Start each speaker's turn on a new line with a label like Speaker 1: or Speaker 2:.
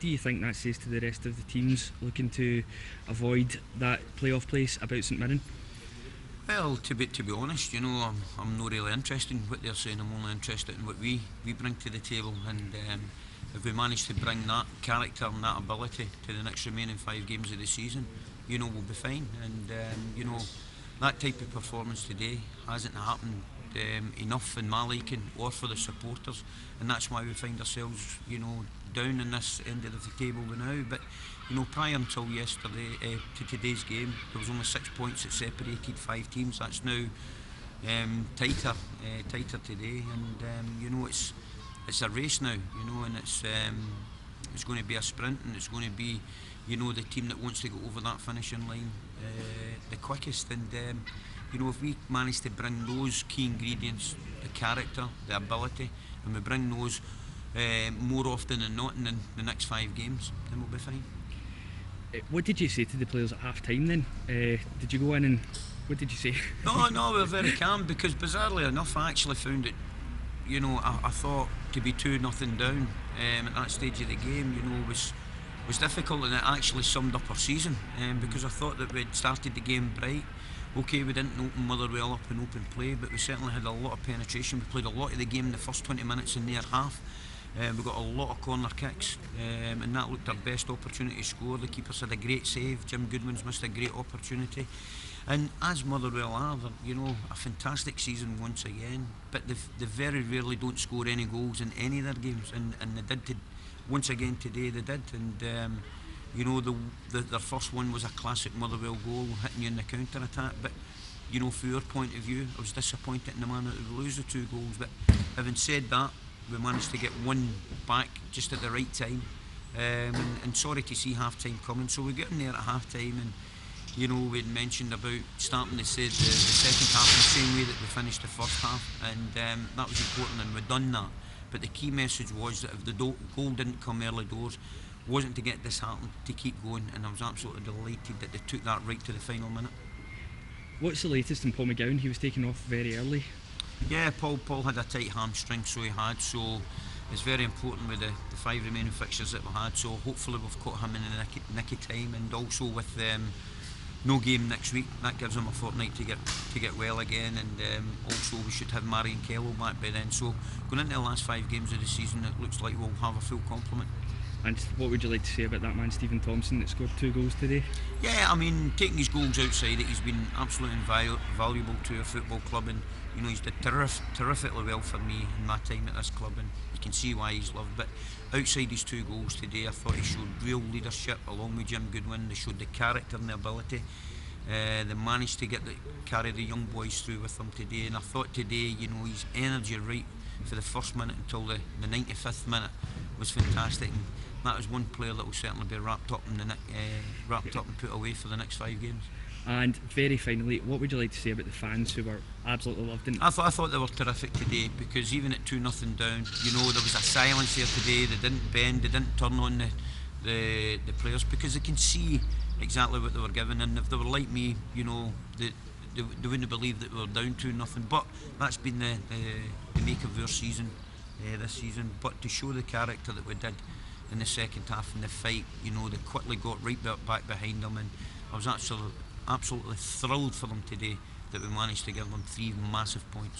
Speaker 1: do you think that says to the rest of the teams looking to avoid that playoff place about St Mirren?
Speaker 2: Well, to be honest, I'm not really interested in what they're saying. I'm only interested in what we bring to the table, and if we manage to bring that character and that ability to the next remaining 5 games of the season, we'll be fine. And that type of performance today hasn't happened enough in my liking or for the supporters, and that's why we find ourselves, down in this end of the table now. But prior until yesterday to today's game, there was only 6 points that separated 5 teams. That's now tighter today, and it's a race now, and it's going to be a sprint, and it's going to be the team that wants to go over that finishing line the quickest. And if we manage to bring those key ingredients, the character, the ability, and we bring those more often than not in the next 5 games, then we'll be fine.
Speaker 1: What did you say to the players at half time then? Did you go in and what did you say?
Speaker 2: No, we were very calm, because bizarrely enough I actually found it, I thought to be 2-0 down at that stage of the game, was difficult, and it actually summed up our season, because I thought that we'd started the game bright. Okay, we didn't open Motherwell up in open play, but we certainly had a lot of penetration. We played a lot of the game in the first 20 minutes in their half. We got a lot of corner kicks, and that looked our best opportunity to score. The keepers had a great save. Jim Goodwin's missed a great opportunity. And as Motherwell are, a fantastic season once again, but they very rarely don't score any goals in any of their games, and they did once again today. They did, and their first one was a classic Motherwell goal, hitting you in the counter attack. But from your point of view, I was disappointed in the manner that we lose the 2 goals. But having said that, we managed to get one back just at the right time, and sorry to see half time coming. So we got in there at half time, and we'd mentioned about starting the second half in the same way that we finished the first half, and that was important, and we'd done that. But the key message was that if the goal didn't come early doors, wasn't to get disheartened, to keep going, and I was absolutely delighted that they took that right to the final minute.
Speaker 1: What's the latest in Paul McGowan? He was taken off very early.
Speaker 2: Yeah, Paul had a tight hamstring, so it's very important with the 5 remaining fixtures that we had, so hopefully we've caught him in the nick of time. And also with no game next week, that gives him a fortnight to get well again, and also we should have Marion Kello back by then. So going into the last 5 games of the season, it looks like we'll have a full complement.
Speaker 1: And what would you like to say about that man, Stephen Thompson, that scored 2 goals today?
Speaker 2: Yeah, I mean, taking his goals outside it, he's been absolutely invaluable to our football club, and he's did terrifically well for me in my time at this club, and you can see why he's loved. But outside his 2 goals today, I thought he showed real leadership along with Jim Goodwin. They showed the character and the ability. They managed to carry the young boys through with them today, and I thought today, his energy right for the first minute until the 95th minute was fantastic. And that is one player that will certainly be wrapped up and put away for the next 5 games.
Speaker 1: And very finally, what would you like to say about the fans who were absolutely loved it?
Speaker 2: I thought they were terrific today, because even at 2-0 down, there was a silence here today. They didn't bend, they didn't turn on the players, because they can see exactly what they were given. And if they were like me, they wouldn't believe that we were down 2-0. But that's been the make of our season this season. But to show the character that we did in the second half in the fight, they quickly got right back behind them, and I was absolutely thrilled for them today that we managed to give them 3 massive points.